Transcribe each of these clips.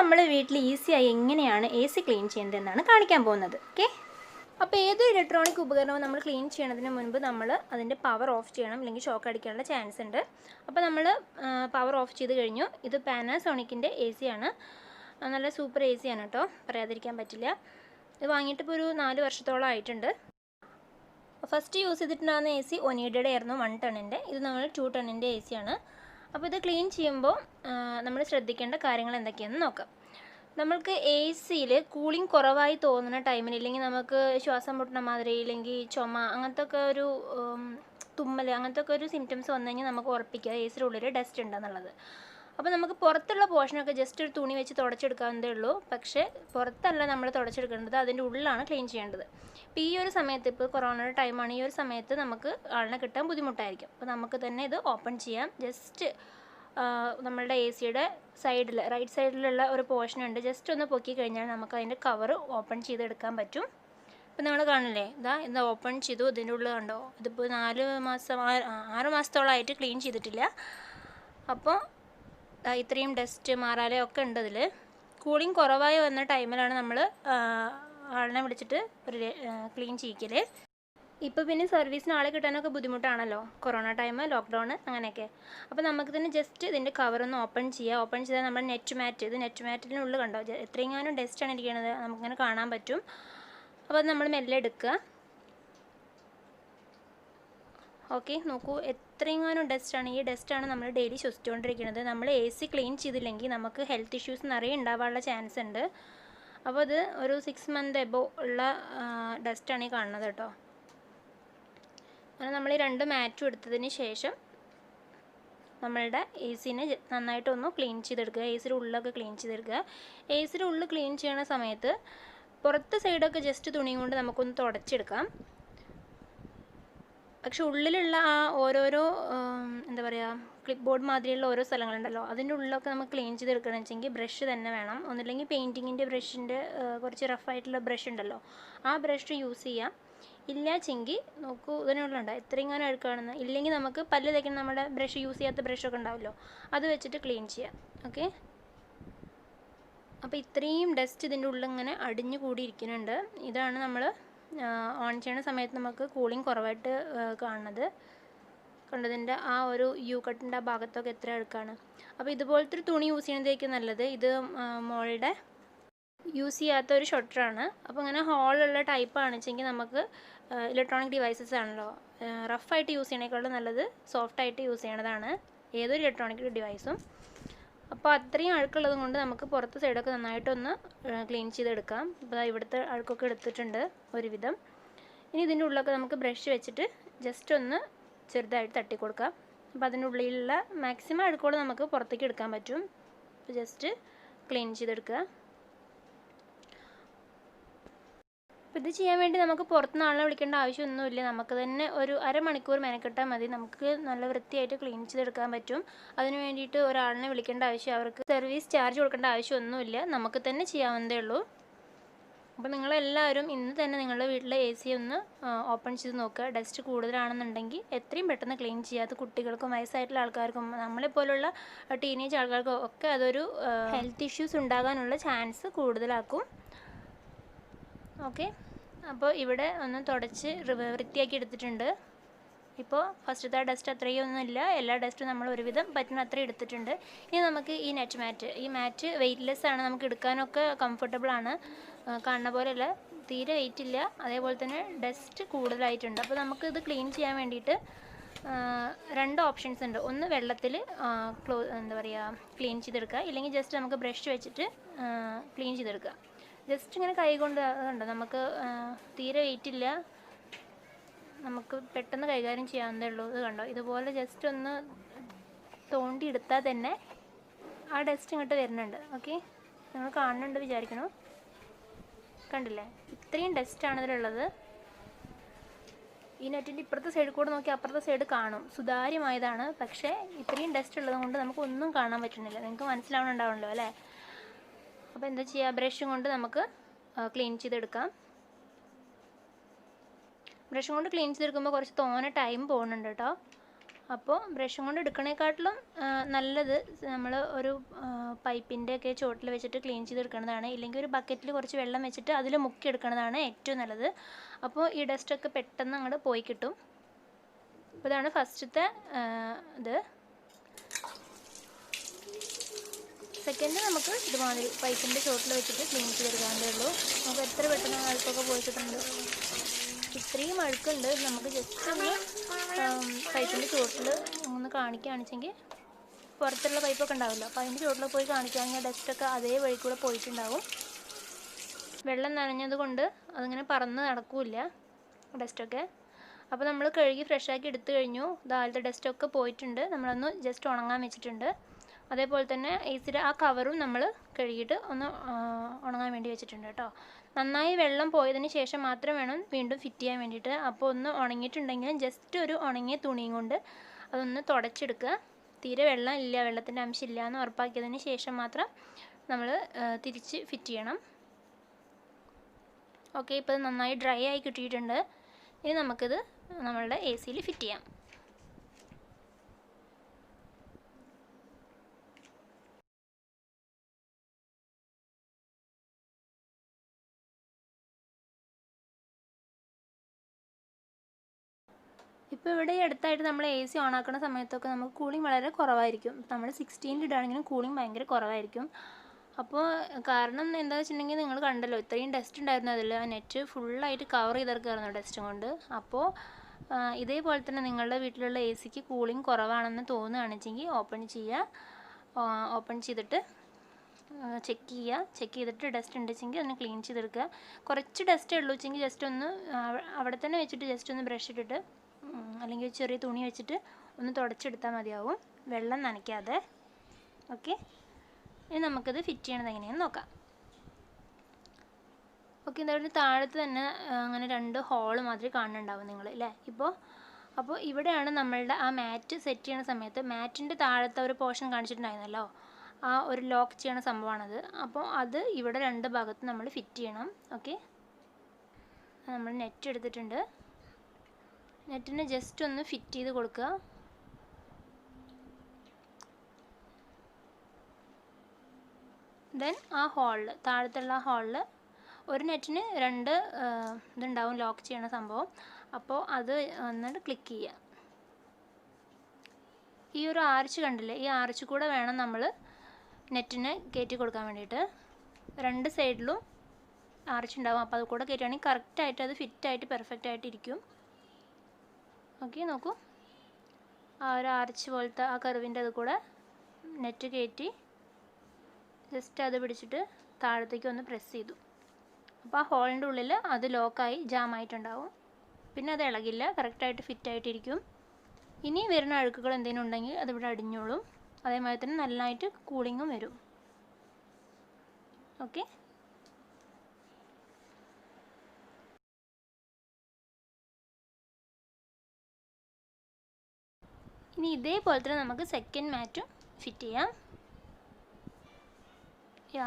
നമ്മൾ വീട്ടിൽ ഈസിയായി എങ്ങനെയാണ് എ സി ക്ലീൻ ചെയ്യുന്നതെന്നാണ് കാണിക്കാൻ പോകുന്നത്. ഓക്കെ, അപ്പോൾ ഏതൊരു ഇലക്ട്രോണിക് ഉപകരണവും നമ്മൾ ക്ലീൻ ചെയ്യുന്നതിന് മുൻപ് നമ്മൾ അതിൻ്റെ പവർ ഓഫ് ചെയ്യണം, അല്ലെങ്കിൽ ഷോക്ക് അടിക്കാനുള്ള ചാൻസ് ഉണ്ട്. അപ്പോൾ നമ്മൾ പവർ ഓഫ് ചെയ്ത് കഴിഞ്ഞു. ഇത് പാനാസോണിക്കിൻ്റെ എ സി ആണ്, നല്ല സൂപ്പർ എ സി ആണ് കേട്ടോ, പറയാതിരിക്കാൻ പറ്റില്ല. ഇത് വാങ്ങിയിട്ട് ഇപ്പോൾ ഒരു 4 വർഷത്തോളം ആയിട്ടുണ്ട്. ഫസ്റ്റ് യൂസ് ചെയ്തിട്ടുണ്ടാകുന്ന എ സി ഒനീഡയുടെ ആയിരുന്നു 1 ടണ്ണിൻ്റെ. ഇത് നമ്മൾ 2 ടണ്ണിൻ്റെ എ സി ആണ്. അപ്പോൾ ഇത് ക്ലീൻ ചെയ്യുമ്പോൾ നമ്മൾ ശ്രദ്ധിക്കേണ്ട കാര്യങ്ങൾ എന്തൊക്കെയാണെന്ന് നോക്കാം. നമ്മൾക്ക് എ സിയിൽ കൂളിംഗ് കുറവായി തോന്നുന്ന ടൈമിൽ, ഇല്ലെങ്കിൽ നമുക്ക് ശ്വാസം മുട്ടുന്ന മാതിരി, ഇല്ലെങ്കിൽ ചുമ, അങ്ങനത്തെ ഒക്കെ ഒരു തുമ്മൽ, അങ്ങനത്തെ ഒക്കെ ഒരു സിംറ്റംസ് വന്നു കഴിഞ്ഞാൽ നമുക്ക് ഉറപ്പിക്കുക എ സിയുടെ ഉള്ളിൽ ഡസ്റ്റ് ഉണ്ടെന്നുള്ളത്. അപ്പോൾ നമുക്ക് പുറത്തുള്ള പോർഷനൊക്കെ ജസ്റ്റ് ഒരു തുണി വെച്ച് തുടച്ചെടുക്കാവുന്നതേ ഉള്ളൂ. പക്ഷേ പുറത്തല്ല നമ്മൾ തുടച്ചെടുക്കേണ്ടത്, അതിൻ്റെ ഉള്ളിലാണ് ക്ലീൻ ചെയ്യേണ്ടത്. ഇപ്പോൾ ഈ ഒരു സമയത്ത്, ഇപ്പോൾ കൊറോണയുടെ ടൈമാണ്, ഈ ഒരു സമയത്ത് നമുക്ക് ആളിനെ കിട്ടാൻ ബുദ്ധിമുട്ടായിരിക്കും. അപ്പോൾ നമുക്ക് തന്നെ ഇത് ഓപ്പൺ ചെയ്യാം. ജസ്റ്റ് നമ്മളുടെ എ സിയുടെ സൈഡിൽ, റൈറ്റ് സൈഡിലുള്ള ഒരു പോർഷൻ ഉണ്ട്, ജസ്റ്റ് ഒന്ന് പൊക്കി കഴിഞ്ഞാൽ നമുക്ക് അതിൻ്റെ കവർ ഓപ്പൺ ചെയ്തെടുക്കാൻ പറ്റും. ഇപ്പോൾ നിങ്ങൾ കാണില്ലേ, ഇതാ ഓപ്പൺ ചെയ്തു. ഇതിൻ്റെ ഉള്ളിൽ കണ്ടോ, ഇതിപ്പോൾ 6 മാസത്തോളമായിട്ട് ക്ലീൻ ചെയ്തിട്ടില്ല. അപ്പോൾ ഇത്രയും ഡസ്റ്റ് മാറാലേ ഒക്കെ ഉണ്ട് ഇതിൽ. കൂളിംഗ് കുറവായി വന്ന ടൈമിലാണ് നമ്മൾ ആളിനെ വിളിച്ചിട്ട് ഒരു ക്ലീൻ ചെയ്യിക്കൽ. ഇപ്പോൾ പിന്നെ സർവീസിന് ആളെ കിട്ടാനൊക്കെ ബുദ്ധിമുട്ടാണല്ലോ, കൊറോണ ടൈം, ലോക്ക്ഡൗൺ, അങ്ങനെയൊക്കെ. അപ്പോൾ നമുക്ക് തന്നെ ജസ്റ്റ് ഇതിൻ്റെ കവറൊന്ന് ഓപ്പൺ ചെയ്യുക. ഓപ്പൺ ചെയ്താൽ നമ്മൾ നെറ്റ് മാറ്റ്, ഇത് നെറ്റ് മാറ്റിനുള്ളിൽ കണ്ടോ എത്രയെങ്ങാനും ഡസ്റ്റാണ് ഇരിക്കുന്നത്, നമുക്കിങ്ങനെ കാണാൻ പറ്റും. അപ്പോൾ അത് നമ്മൾ മെല്ലെ എടുക്കുക. ഓക്കെ, നോക്കൂ എത്രയെങ്ങാനും ഡസ്റ്റാണ്. ഈ ഡസ്റ്റാണ് നമ്മൾ ഡെയിലി ശ്വസിച്ചുകൊണ്ടിരിക്കുന്നത്. നമ്മൾ എ സി ക്ലീൻ ചെയ്തില്ലെങ്കിൽ നമുക്ക് ഹെൽത്ത് ഇഷ്യൂസ് നിറയെ ഉണ്ടാവാനുള്ള ചാൻസ് ഉണ്ട്. അപ്പോൾ അത് ഒരു 6 മന്ത് എബോ ഉള്ള ഡസ്റ്റാണ് ഈ കാണുന്നത് കേട്ടോ. അങ്ങനെ നമ്മൾ ഈ 2 മാറ്റും എടുത്തതിന് ശേഷം നമ്മളുടെ എ സിനെ നന്നായിട്ടൊന്ന് ക്ലീൻ ചെയ്തെടുക്കുക. എ സിയുടെ ഉള്ളൊക്കെ ക്ലീൻ ചെയ്തെടുക്കുക. എ സിയുടെ ഉള്ളിൽ ക്ലീൻ ചെയ്യണ സമയത്ത് പുറത്തെ സൈഡൊക്കെ ജസ്റ്റ് തുണി കൊണ്ട് നമുക്കൊന്ന് തുടച്ചെടുക്കാം. പക്ഷെ ഉള്ളിലുള്ള ആ ഓരോരോ എന്താ പറയുക, ക്ലിപ്പ് ബോർഡ് മാതിരിയുള്ള ഓരോ സ്ഥലങ്ങളുണ്ടല്ലോ, അതിൻ്റെ ഉള്ളിലൊക്കെ നമുക്ക് ക്ലീൻ ചെയ്തെടുക്കണമെന്ന് വെച്ചെങ്കിൽ ബ്രഷ് തന്നെ വേണം. ഒന്നില്ലെങ്കിൽ പെയിൻറ്റിങ്ങിൻ്റെ ബ്രഷിൻ്റെ കുറച്ച് റഫായിട്ടുള്ള ബ്രഷ് ഉണ്ടല്ലോ, ആ ബ്രഷ് യൂസ് ചെയ്യാം. ഇല്ലാച്ചെങ്കിൽ നോക്കൂ, ഇതിനുള്ളുണ്ടോ എത്രയെങ്ങാനും അഴുക്കാണെന്ന്. ഇല്ലെങ്കിൽ നമുക്ക് പല്ല് തേക്കുന്ന നമ്മുടെ ബ്രഷ്, യൂസ് ചെയ്യാത്ത ബ്രഷൊക്കെ ഉണ്ടാവുമല്ലോ, അത് വെച്ചിട്ട് ക്ലീൻ ചെയ്യാം. ഓക്കെ, അപ്പോൾ ഇത്രയും ഡസ്റ്റ് ഇതിൻ്റെ ഉള്ളിൽ ഇങ്ങനെ അടിഞ്ഞു കൂടിയിരിക്കുന്നുണ്ട്. ഇതാണ് നമ്മൾ ഓൺ ചെയ്യുന്ന സമയത്ത് നമുക്ക് കൂളിംഗ് കുറവായിട്ട് കാണുന്നത്. കണ്ടതിൻ്റെ ആ ഒരു യു കട്ടിൻ്റെ ആ ഭാഗത്തൊക്കെ എത്ര അഴുക്കാണ്. അപ്പോൾ ഇതുപോലത്തെ ഒരു തുണി യൂസ് ചെയ്യുന്നതായിരിക്കും നല്ലത്. ഇത് മോളുടെ യൂസ് ചെയ്യാത്ത ഒരു ഷൊട്ടറാണ്. അപ്പോൾ ഇങ്ങനെ ഹോളുള്ള ടൈപ്പാണെന്ന് വെച്ചെങ്കിൽ നമുക്ക് ഇലക്ട്രോണിക് ഡിവൈസസ് ആണല്ലോ, റഫായിട്ട് യൂസ് ചെയ്യണേക്കാളും നല്ലത് സോഫ്റ്റായിട്ട് യൂസ് ചെയ്യണതാണ് ഏതൊരു ഇലക്ട്രോണിക് ഡിവൈസും. അപ്പോൾ അത്രയും അഴുക്കുള്ളത് കൊണ്ട് നമുക്ക് പുറത്തെ സൈഡൊക്കെ നന്നായിട്ടൊന്ന് ക്ലീൻ ചെയ്തെടുക്കാം. അപ്പോൾ ഇവിടുത്തെ അഴുക്കൊക്കെ എടുത്തിട്ടുണ്ട് ഒരുവിധം. ഇനി ഇതിൻ്റെ ഉള്ളിലൊക്കെ നമുക്ക് ബ്രഷ് വെച്ചിട്ട് ജസ്റ്റ് ഒന്ന് ചെറുതായിട്ട് തട്ടി കൊടുക്കാം. അപ്പോൾ അതിൻ്റെ ഉള്ളിലുള്ള മാക്സിമം അഴുക്കുകൾ നമുക്ക് പുറത്തേക്ക് എടുക്കാൻ പറ്റും. അപ്പോൾ ജസ്റ്റ് ക്ലീൻ ചെയ്തെടുക്കുക. അപ്പോൾ ഇത് ചെയ്യാൻ വേണ്ടി നമുക്ക് പുറത്തുനിന്ന് ആളെ വിളിക്കേണ്ട ആവശ്യമൊന്നുമില്ല. നമുക്ക് തന്നെ ഒരു അരമണിക്കൂർ മെനക്കെട്ടാൽ മതി, നമുക്ക് നല്ല വൃത്തിയായിട്ട് ക്ലീൻ ചെയ്തെടുക്കാൻ പറ്റും. അതിന് വേണ്ടിയിട്ട് ഒരാളിനെ വിളിക്കേണ്ട ആവശ്യം, അവർക്ക് സർവീസ് ചാർജ് കൊടുക്കേണ്ട ആവശ്യമൊന്നുമില്ല, നമുക്ക് തന്നെ ചെയ്യാവുന്നതേ ഉള്ളൂ. അപ്പോൾ നിങ്ങളെല്ലാവരും ഇന്ന് തന്നെ നിങ്ങളുടെ വീട്ടിലെ എ സി ഒന്ന് ഓപ്പൺ ചെയ്ത് നോക്കുക. ഡസ്റ്റ് കൂടുതലാണെന്നുണ്ടെങ്കിൽ എത്രയും പെട്ടെന്ന് ക്ലീൻ ചെയ്യുക. അത് കുട്ടികൾക്കും വയസ്സായിട്ടുള്ള ആൾക്കാർക്കും നമ്മളെപ്പോലുള്ള ടീനേജ് ആൾക്കാർക്കും ഒക്കെ അതൊരു ഹെൽത്ത് ഇഷ്യൂസ് ഉണ്ടാകാനുള്ള ചാൻസ് കൂടുതലാക്കും. ഓക്കെ, അപ്പോൾ ഇവിടെ ഒന്ന് തുടച്ച് വൃത്തിയാക്കി എടുത്തിട്ടുണ്ട്. ഇപ്പോൾ ഫസ്റ്റത്തെ ഡസ്റ്റ് അത്രയൊന്നുമില്ല, എല്ലാ ഡസ്റ്റും നമ്മൾ ഒരുവിധം പറ്റുന്ന അത്രയും എടുത്തിട്ടുണ്ട്. ഇനി നമുക്ക് ഈ ഈ മാറ്റ് വെയ്റ്റ്ലെസ് ആണ്, നമുക്ക് എടുക്കാനൊക്കെ കംഫർട്ടബിളാണ്. കാണുന്ന പോലെയല്ല, തീരെ വെയിറ്റ് ഇല്ല, അതേപോലെ തന്നെ ഡസ്റ്റ് കൂടുതലായിട്ടുണ്ട്. അപ്പോൾ നമുക്ക് ഇത് ക്ലീൻ ചെയ്യാൻ വേണ്ടിയിട്ട് 2 ഓപ്ഷൻസ് ഉണ്ട്. ഒന്ന് വെള്ളത്തിൽ എന്താ പറയുക ക്ലീൻ ചെയ്തെടുക്കുക, ഇല്ലെങ്കിൽ ജസ്റ്റ് നമുക്ക് ബ്രഷ് വെച്ചിട്ട് ക്ലീൻ ചെയ്തെടുക്കുക. ജസ്റ്റ് ഇങ്ങനെ കൈ കൊണ്ട് കണ്ടോ, നമുക്ക് തീരെ വെയിറ്റ് ഇല്ല, നമുക്ക് പെട്ടെന്ന് കൈകാര്യം ചെയ്യാവുന്നതേ ഉള്ളൂ. ഇത് കണ്ടോ, ഇതുപോലെ ജസ്റ്റ് ഒന്ന് തോണ്ടി എടുത്താൽ തന്നെ ആ ഡസ്റ്റ് ഇങ്ങോട്ട് വരുന്നുണ്ട്. ഓക്കെ, നിങ്ങൾ കാണുന്നുണ്ട് വിചാരിക്കണോ, കണ്ടില്ലേ ഇത്രയും ഡസ്റ്റാണ് ഇതിലുള്ളത്. ഈ നെറ്റിൻ്റെ ഇപ്പുറത്തെ സൈഡിൽ കൂടെ നോക്കി അപ്പുറത്തെ സൈഡ് കാണും, സുതാര്യമായതാണ്. പക്ഷേ ഇത്രയും ഡസ്റ്റ് ഉള്ളത് കൊണ്ട് നമുക്കൊന്നും കാണാൻ പറ്റുന്നില്ല. നിങ്ങൾക്ക് മനസ്സിലാവണുണ്ടാവണല്ലോ അല്ലേ. അപ്പോൾ എന്താ ചെയ്യുക, ബ്രഷും കൊണ്ട് നമുക്ക് ക്ലീൻ ചെയ്തെടുക്കാം. ബ്രഷും കൊണ്ട് ക്ലീൻ ചെയ്തെടുക്കുമ്പോൾ കുറച്ച് തോനെ ടൈം പോകുന്നുണ്ട് കേട്ടോ. അപ്പോൾ ബ്രഷും കൊണ്ട് എടുക്കണേക്കാട്ടിലും നല്ലത് നമ്മൾ ഒരു പൈപ്പിൻ്റെയൊക്കെ ചോട്ടിൽ വെച്ചിട്ട് ക്ലീൻ ചെയ്തെടുക്കുന്നതാണ്. ഇല്ലെങ്കിൽ ഒരു ബക്കറ്റിൽ കുറച്ച് വെള്ളം വെച്ചിട്ട് അതിൽ മുക്കിയെടുക്കുന്നതാണ് ഏറ്റവും നല്ലത്. അപ്പോൾ ഈ ഡസ്റ്റൊക്കെ പെട്ടെന്ന് അങ്ങോട്ട് പോയി കിട്ടും. അപ്പോൾ ഇതാണ് ഫസ്റ്റത്തെ ഇത്. സെക്കൻഡ് നമുക്ക് ഇതുമാതിരി പൈപ്പിൻ്റെ ചോട്ടിൽ വെച്ചിട്ട് ക്ലീൻ ചെയ്തെടുക്കാനേ ഉള്ളൂ. നമുക്ക് എത്ര പെട്ടെന്ന് അഴുക്കൊക്കെ പോയി കിട്ടുന്നുണ്ട്. ഇത്രയും അഴുക്കുണ്ട്, നമുക്ക് ജസ്റ്റ് ഒന്ന് പൈപ്പിൻ്റെ ചോട്ടിൽ ഒന്ന് കാണിക്കുകയാണെച്ചെങ്കിൽ പുറത്തുള്ള പൈപ്പൊക്കെ ഉണ്ടാവില്ല, അപ്പോൾ അതിൻ്റെ ചോട്ടിൽ പോയി കാണിക്കുകയാണെങ്കിൽ ഡസ്റ്റൊക്കെ അതേ വഴി കൂടെ പോയിട്ടുണ്ടാവും. വെള്ളം നനഞ്ഞത് കൊണ്ട് അതിങ്ങനെ പറന്ന് നടക്കില്ല ഡസ്റ്റൊക്കെ. അപ്പോൾ നമ്മൾ കഴുകി ഫ്രഷാക്കി എടുത്തു കഴിഞ്ഞു. ദാലത്തെ ഡസ്റ്റൊക്കെ പോയിട്ടുണ്ട്. നമ്മളൊന്ന് ജസ്റ്റ് ഉണങ്ങാൻ വെച്ചിട്ടുണ്ട്. അതേപോലെ തന്നെ ഏസിയുടെ ആ കവറും നമ്മൾ കഴുകിയിട്ട് ഒന്ന് ഉണങ്ങാൻ വേണ്ടി വെച്ചിട്ടുണ്ട് കേട്ടോ. നന്നായി വെള്ളം പോയതിന് ശേഷം മാത്രം വേണം വീണ്ടും ഫിറ്റ് ചെയ്യാൻ വേണ്ടിയിട്ട്. അപ്പോൾ ഒന്ന് ഉണങ്ങിയിട്ടുണ്ടെങ്കിൽ ജസ്റ്റ് ഒരു ഉണങ്ങിയ തുണിയും കൊണ്ട് അതൊന്ന് തുടച്ചെടുക്കുക. തീരെ വെള്ളം ഇല്ല, വെള്ളത്തിൻ്റെ അംശമില്ല എന്ന് ഉറപ്പാക്കിയതിന് ശേഷം മാത്രം നമ്മൾ തിരിച്ച് ഫിറ്റ് ചെയ്യണം. ഓക്കെ, ഇപ്പോൾ നന്നായി ഡ്രൈ ആയി കിട്ടിയിട്ടുണ്ട്. ഇനി നമുക്കിത് നമ്മളുടെ എ സിയിൽ ഫിറ്റ് ചെയ്യാം. ഇപ്പോൾ ഇവിടെ അടുത്തായിട്ട് നമ്മൾ എ സി ഓൺ ആക്കുന്ന സമയത്തൊക്കെ നമുക്ക് കൂളിംഗ് വളരെ കുറവായിരിക്കും. നമ്മൾ 16 ഇടുകയാണെങ്കിലും കൂളിംഗ് ഭയങ്കര കുറവായിരിക്കും. അപ്പോൾ കാരണം എന്താ വെച്ചിട്ടുണ്ടെങ്കിൽ നിങ്ങൾ കണ്ടല്ലോ, ഇത്രയും ഡസ്റ്റ് ഉണ്ടായിരുന്നു അതിൽ. ആ നെറ്റ് ഫുള്ളായിട്ട് കവർ ചെയ്തെടുക്കായിരുന്നു ഡസ്റ്റും കൊണ്ട്. അപ്പോൾ ഇതേപോലെ തന്നെ നിങ്ങളുടെ വീട്ടിലുള്ള എ സിക്ക് കൂളിംഗ് കുറവാണെന്ന് തോന്നുകയാണെന്നുവെച്ചെങ്കിൽ ഓപ്പൺ ചെയ്തിട്ട് ചെക്ക് ചെയ്തിട്ട് ഡസ്റ്റ് ഉണ്ടെങ്കിൽ ഒന്ന് ക്ലീൻ ചെയ്തെടുക്കുക. കുറച്ച് ഡസ്റ്റേ ഉള്ളൂ വെച്ചെങ്കിൽ ജസ്റ്റ് ഒന്ന് അവിടെ തന്നെ വെച്ചിട്ട് ജസ്റ്റ് ഒന്ന് ബ്രഷ് ഇട്ടിട്ട് അല്ലെങ്കിൽ ചെറിയ തുണി വെച്ചിട്ട് ഒന്ന് തുടച്ചെടുത്താൽ മതിയാവും, വെള്ളം നനയ്ക്കാതെ. ഓക്കെ, ഇനി നമുക്കത് ഫിറ്റ് ചെയ്യണത് എങ്ങനെയാണെന്ന് നോക്കാം. ഓക്കെ, എന്തായാലും താഴത്ത് തന്നെ അങ്ങനെ 2 ഹോള് മാതിരി കാണുന്നുണ്ടാവും നിങ്ങൾ അല്ലേ. അപ്പോൾ ഇവിടെയാണ് നമ്മളുടെ ആ മാറ്റ് സെറ്റ് ചെയ്യുന്ന സമയത്ത് മാറ്റിൻ്റെ താഴത്തെ ഒരു പോർഷൻ കാണിച്ചിട്ടുണ്ടായിരുന്നല്ലോ, ആ ഒരു ലോക്ക് ചെയ്യണ സംഭവമാണത്. അപ്പോൾ അത് ഇവിടെ 2 ഭാഗത്ത് നമ്മൾ ഫിറ്റ് ചെയ്യണം. ഓക്കെ, നമ്മൾ നെറ്റ് എടുത്തിട്ടുണ്ട്. നെറ്റിനെ ജസ്റ്റ് ഒന്ന് ഫിറ്റ് ചെയ്ത് കൊടുക്കുക. ദെൻ ആ ഹോളിൽ, താഴത്തുള്ള ഹോളിൽ ഒരു നെറ്റിന് 2 ഇതുണ്ടാവും ലോക്ക് ചെയ്യണ സംഭവം. അപ്പോൾ അത് വന്നിട്ട് ക്ലിക്ക് ചെയ്യുക. ഈ ഒരു ആർച്ച് കണ്ടില്ലേ, ഈ ആർച്ച് കൂടെ വേണം നമ്മൾ നെറ്റിനെ കയറ്റി കൊടുക്കാൻ വേണ്ടിയിട്ട്. 2 സൈഡിലും ആർച്ച് ഉണ്ടാവും. അപ്പോൾ അത് കൂടെ കയറ്റുകയാണെങ്കിൽ കറക്റ്റായിട്ട് അത് ഫിറ്റായിട്ട് പെർഫെക്റ്റ് ആയിട്ട് ഇരിക്കും. ഓക്കെ, നോക്കൂ, ആ ഒരു ആർച്ച് പോലത്തെ ആ കർവിൻ്റെ അത് കൂടെ നെറ്റ് കയറ്റി ജസ്റ്റ് അത് പിടിച്ചിട്ട് താഴത്തേക്ക് ഒന്ന് പ്രസ് ചെയ്തു. അപ്പോൾ ആ ഹോളിൻ്റെ ഉള്ളിൽ അത് ലോക്കായി ജാമായിട്ടുണ്ടാവും. പിന്നെ അത് ഇളകില്ല, കറക്റ്റായിട്ട് ഫിറ്റായിട്ടിരിക്കും. ഇനി വരുന്ന അഴുക്കുകൾ എന്തെങ്കിലും ഉണ്ടെങ്കിൽ അതിവിടെ അടിഞ്ഞോളും. അതേമാതിരി തന്നെ നല്ലതായിട്ട് കൂളിങ്ങും വരും. ഓക്കെ, ഇനി ഇതേപോലെ തന്നെ നമുക്ക് സെക്കൻഡ് മാറ്റും ഫിറ്റ് ചെയ്യാം. ഈ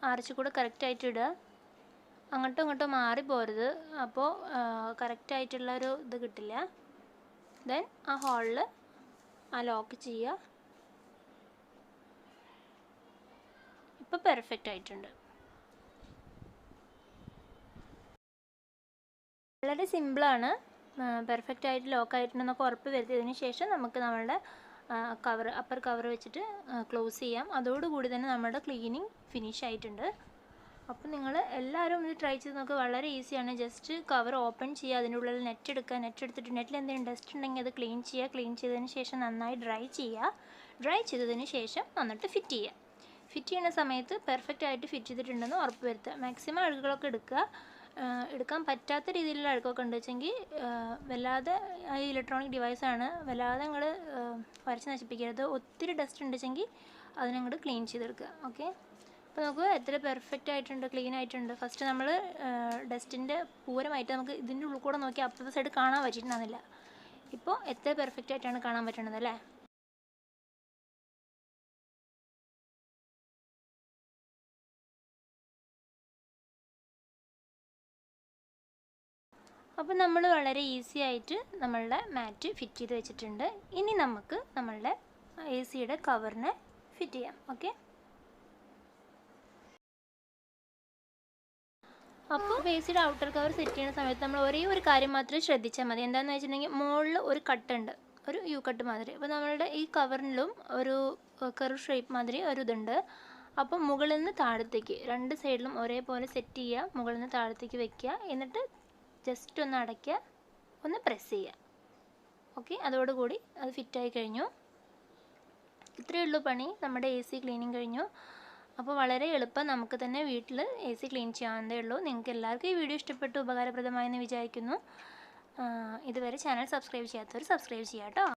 ആർച്ച് കൂടെ കറക്റ്റായിട്ട് ഇടുക. അങ്ങോട്ടും ഇങ്ങോട്ടും മാറി പോരുത്, അപ്പോൾ കറക്റ്റായിട്ടുള്ളൊരു ഇത് കിട്ടില്ല. ദെൻ ആ ഹോളിൽ ആ ലോക്ക് ചെയ്യുക. ഇപ്പോൾ പെർഫെക്റ്റ് ആയിട്ടുണ്ട്. വളരെ സിമ്പിളാണ്. പെർഫെക്റ്റ് ആയിട്ട് ലോക്ക് ആയിട്ടുണ്ടെന്നൊക്കെ ഉറപ്പ് വരുത്തിയതിന് ശേഷം നമുക്ക് നമ്മളുടെ അപ്പർ കവർ വെച്ചിട്ട് ക്ലോസ് ചെയ്യാം. അതോടുകൂടി തന്നെ നമ്മുടെ ക്ലീനിങ് ഫിനിഷ് ആയിട്ടുണ്ട്. അപ്പോൾ നിങ്ങൾ എല്ലാവരും ഇത് ട്രൈ ചെയ്ത് നോക്കുക. വളരെ ഈസിയാണ്. ജസ്റ്റ് കവർ ഓപ്പൺ ചെയ്യുക, അതിൻ്റെ ഉള്ളിൽ നെറ്റ് എടുക്കുക, നെറ്റ് എടുത്തിട്ട് നെറ്റിൽ എന്തെങ്കിലും ഡസ്റ്റ് ഉണ്ടെങ്കിൽ അത് ക്ലീൻ ചെയ്യുക. ക്ലീൻ ചെയ്തതിന് ശേഷം നന്നായി ഡ്രൈ ചെയ്യുക. ഡ്രൈ ചെയ്തതിന് ശേഷം വന്നിട്ട് ഫിറ്റ് ചെയ്യുക. ഫിറ്റ് ചെയ്യുന്ന സമയത്ത് പെർഫെക്റ്റ് ആയിട്ട് ഫിറ്റ് ചെയ്തിട്ടുണ്ടെന്ന് ഉറപ്പ് വരുത്തുക. മാക്സിമം അഴുക്കുകളൊക്കെ എടുക്കാൻ പറ്റാത്ത രീതിയിലുള്ള അഴുക്കൊക്കെ ഉണ്ട് വെച്ചെങ്കിൽ വല്ലാതെ ഈ ഇലക്ട്രോണിക് ഡിവൈസാണ്, വല്ലാതെ നിങ്ങൾ വരച്ച് നശിപ്പിക്കരുത്. ഒത്തിരി ഡസ്റ്റ് ഉണ്ടെങ്കിൽ അതിനങ്ങോട്ട് ക്ലീൻ ചെയ്തെടുക്കുക. ഓക്കെ, അപ്പോൾ നമുക്ക് എത്ര പെർഫെക്റ്റ് ആയിട്ടുണ്ട്, ക്ലീൻ ആയിട്ടുണ്ട്. ഫസ്റ്റ് നമ്മൾ ഡസ്റ്റിൻ്റെ പൂരമായിട്ട് നമുക്ക് ഇതിൻ്റെ ഉള്ളിൽ കൂടെ നോക്കി അപ്പുറത്തെ സൈഡ് കാണാൻ പറ്റിയിട്ടുണ്ടാകുന്നില്ല. ഇപ്പോൾ എത്ര പെർഫെക്റ്റ് ആയിട്ടാണ് കാണാൻ പറ്റുന്നത് അല്ലേ. അപ്പോൾ നമ്മൾ വളരെ ഈസി ആയിട്ട് നമ്മളുടെ മാറ്റ് ഫിറ്റ് ചെയ്ത് വെച്ചിട്ടുണ്ട്. ഇനി നമുക്ക് നമ്മളുടെ AC-യുടെ കവറിനെ ഫിറ്റ് ചെയ്യാം. ഓക്കെ, അപ്പോൾ AC-യുടെ ഔട്ടർ കവർ സെറ്റ് ചെയ്യുന്ന സമയത്ത് നമ്മൾ ഒരേ ഒരു കാര്യം മാത്രമേ ശ്രദ്ധിച്ചാൽ മതി. എന്താണെന്ന് വെച്ചിട്ടുണ്ടെങ്കിൽ മുകളിൽ ഒരു കട്ടുണ്ട്, ഒരു യു കട്ട് മാതിരി. അപ്പോൾ നമ്മളുടെ ഈ കവറിലും ഒരു കർവ് ഷേപ്പ് മാതിരി ഒരു ഇതുണ്ട്. അപ്പോൾ മുകളിൽ നിന്ന് താഴത്തേക്ക് രണ്ട് സൈഡിലും ഒരേപോലെ സെറ്റ് ചെയ്യുക, മുകളിൽ നിന്ന് താഴത്തേക്ക് വെക്കുക, എന്നിട്ട് ജസ്റ്റ് ഒന്ന് അടയ്ക്കുക, ഒന്ന് പ്രസ് ചെയ്യുക. ഓക്കെ, അതോടുകൂടി അത് ഫിറ്റായി കഴിഞ്ഞു. ഇത്രയേ ഉള്ളൂ പണി. നമ്മുടെ AC ക്ലീനിങ് കഴിഞ്ഞു. അപ്പോൾ വളരെ എളുപ്പം നമുക്ക് തന്നെ വീട്ടിൽ AC ക്ലീൻ ചെയ്യാവുന്നതേ ഉള്ളൂ. നിങ്ങൾക്ക് എല്ലാവർക്കും ഈ വീഡിയോ ഇഷ്ടപ്പെട്ടു, ഉപകാരപ്രദമായെന്ന് വിചാരിക്കുന്നു. ഇതുവരെ ചാനൽ സബ്സ്ക്രൈബ് ചെയ്യാത്തവർ സബ്സ്ക്രൈബ് ചെയ്യാം കേട്ടോ.